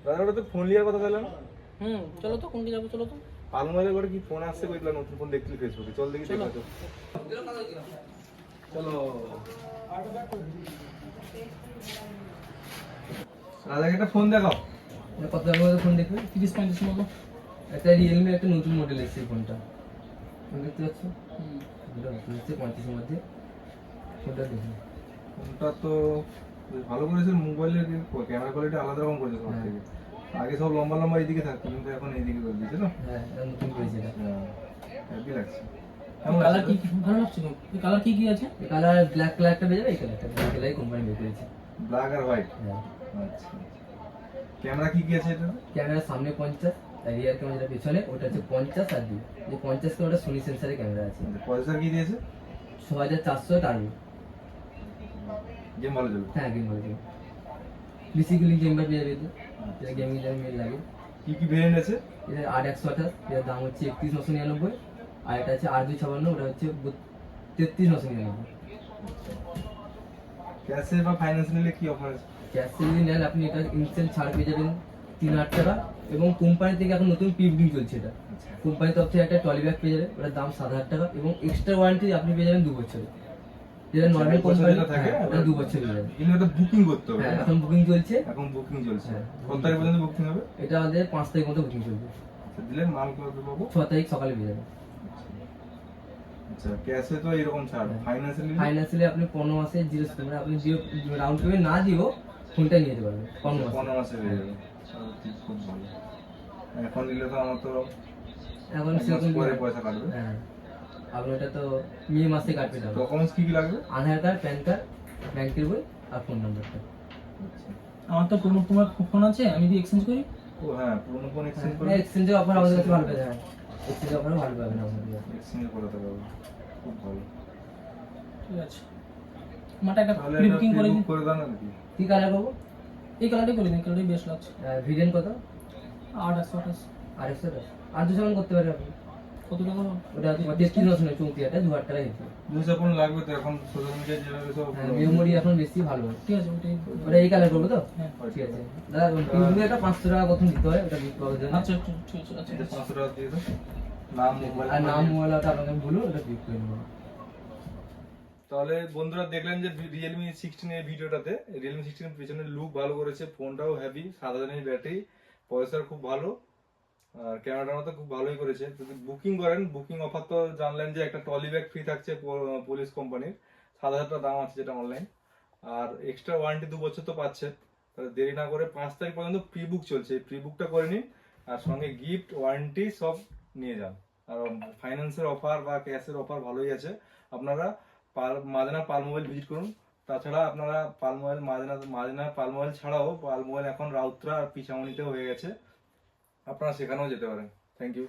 দাদা ওটা তো ফোন লিয়ার কথা বললাম। চলো তো, কোনটি যাবো, চলো তো। পালমোলে করে কি ফোন আসছে কইলা, নতুন ফোন দেখলি ফেসবুকে, চল দেখি দেখা তো। চলো দাদাকে একটা ফোন দেখাও। কত দামের মধ্যে ফোন দেখবে? 30-35 মতো। একটা রিয়েলমি একটা নতুন মডেল এসেছে ফোনটা, ফোন দেখতে পাচ্ছ? এটা নতুন এসেছে 35 এর মধ্যে। ফোনটা দেখুন, ফোনটা তো বেশ ভালো করেছে, মোবাইলের ক্যামেরা কোয়ালিটি আলাদা রকম করেছে সব থেকে। আগে সব লম্বা লম্বা এইদিকে থাকতো, কিন্তু এখন এইদিকে করে দিয়েছে না। হ্যাঁ এটা নতুন করেছে এটা। হ্যাপি লাগছে। কালার কি কি ভালো লাগছে? কালার কি কি আছে? কালার ব্ল্যাক কালারটা বের হবে, এই কালারটা ব্ল্যাক কালারই কোম্পানি বের করেছে। ব্ল্যাক আর হোয়াইট। হ্যাঁ। আচ্ছা, ক্যামেরা কি কি আছে এটা? ক্যামেরা সামনে 50, আর রিয়ার ক্যামেরা পেছনে ওটা হচ্ছে 50 আর 2। যে 50 কে ওটা সোনি সেন্সরের ক্যামেরা আছে। প্রসেসর কি দিয়েছে? 6400 টার্বো। গেম ভালো চলবে? হ্যাঁ গেম ভালো চলবে। পিসি কুলিং চেম্বার পেয়ে যাবে তো, যেটা গেমিং এর মেল লাগে। কি কি ভেরিয়েন্ট আছে? এটা 8128, এর দাম হচ্ছে 31,999। আর এটা আছে 8256, ওটা হচ্ছে 33,999। ক্যাশে বা ফাইন্যান্স নিলে কি অফার আছে? ক্যাশ যদি নেন আপনি এটা ইনস্ট্যান্ট ছাড় পেয়ে যাবেন 3000 টাকা, এবং কোম্পানি থেকে এখন নতুন প্রি বুকিং চলছে। এটা কোম্পানির তরফ থেকে একটা ট্রলি ব্যাগ পেয়ে যাবেন, ওটার দাম 7000 টাকা, এবং এক্সট্রা ওয়ারেন্টি আপনি পেয়ে যাবেন 2 বছরের। যেটা নর্মাল কোম্পানি থাকে ওটা 2 বছর পেয়ে যাবেন। কিন্তু এটা বুকিং করতে হবে। হ্যাঁ এখন বুকিং চলছে। এখন বুকিং চলছে। কত তারিখ পর্যন্ত বুকিং হবে? এটা আমাদের 5 তারিখ মতো বুকিং চলবে। আচ্ছা, দিলে মাল কবে পাবো? 6 তারিখ সকালে পেয়ে যাবেন। আচ্ছা, ক্যাশে তো এরকম ছাড়, ফাইন্যান্সিয়ালি আপনি 15 মাসে জিরো, মানে আপনি জিরো রাউন্ড পেমেন্ট না দিও ফোনটা নিয়ে যেতে পারবেন 15 মাসে হয়ে যাবে। খুব ভালো। এখন নিলে তো আমার তো এখন এক মাস সেরকম পরে পয়সা কাটবে। হ্যাঁ আপনার এটা তো মে মাসে কাটবে। ডকুমেন্টস কি কি লাগবে? আধার কার্ড, প্যান কার্ড, ব্যাংকের বই আর ফোন নাম্বারটা। আচ্ছা। আমার তো পুরনো তোমার ফোন আছে, আমি যদি এক্সচেঞ্জ করি। ও হ্যাঁ, পুরনো ফোন এক্সচেঞ্জ করে। এক্সচেঞ্জের অফার আমাদের কাছে ভালো পাবে। হ্যাঁ এক্সচেঞ্জের অফার ভালো পাবেন আপনারা। এক্সচেঞ্জ করাতে পারবো, খুব ভালো। ঠিক আছে, আমারটা একটা তাহলে প্রি এটা বুকিং করে দিন। করে দাও নাকি? কি কালার করবো? এই কালারটাই করে দিন, কালারটাই বেস্ট লাগছে। ভিডিএন কত? 828। আর 110 আর 200 করতে পারে আপনি। কত টাকা? ওটা 33,934, 2000 টাকা হিসেবে। 200 লাগবে তো, এখন সোশ্যাল মিডিয়া যেভাবে সব। হ্যাঁ মেমোরি এখন বেশি ভালো। ঠিক আছে, ওটাই। ওটা এই কালার করবো তো? হ্যাঁ ঠিক আছে দাদা, পিউবি একটা 500 টাকা প্রথম দিতে হয়, ওটা বিক্রি করার জন্য। আচ্ছা ঠিক আছে। আচ্ছা এটা 500 টাকা দিয়ে দাও। নাম, মোবাইল আর নাম মোবাইলটা আপনাকে বলুন, ওটা বিক্রি করে নেবো। তাহলে বন্ধুরা দেখলেন যে রিয়েলমি 16 এর ভিডিওটাতে রিয়েলমি 16 পিছনের লুক ভালো করেছে, ফোনটাও হেভি, 7000 এর ব্যাটারি, প্রসেসর খুব ভালো, আর ক্যামেরাটা তো খুব ভালোই করেছে। যদি বুকিং করেন, বুকিং অফার তো জানলেন যে একটা ট্রলি ব্যাগ ফ্রি থাকছে পুলিশ কোম্পানির, 7000 টাকা দাম আছে যেটা অনলাইন, আর এক্সট্রা ওয়ারেন্টি 2 বছর তো পাচ্ছে। তাহলে দেরি না করে 5 তারিখ পর্যন্ত প্রি বুক চলছে, এই প্রি বুকটা করে নিন, আর সঙ্গে গিফট, ওয়ারেন্টি সব নিয়ে যান। আর ফাইন্যান্সের অফার বা ক্যাশের অফার ভালোই আছে। আপনারা মাদানা পালমোবাইল ভিজিট করুন। তাছাড়া আপনারা পালমোবাইল মাদানা পালমোবাইল ছাড়াও পালমোবাইল এখন রাউত্রা আর পিছামনিতেও হয়ে গেছে, আপনারা সেখানেও যেতে পারেন। Thank you.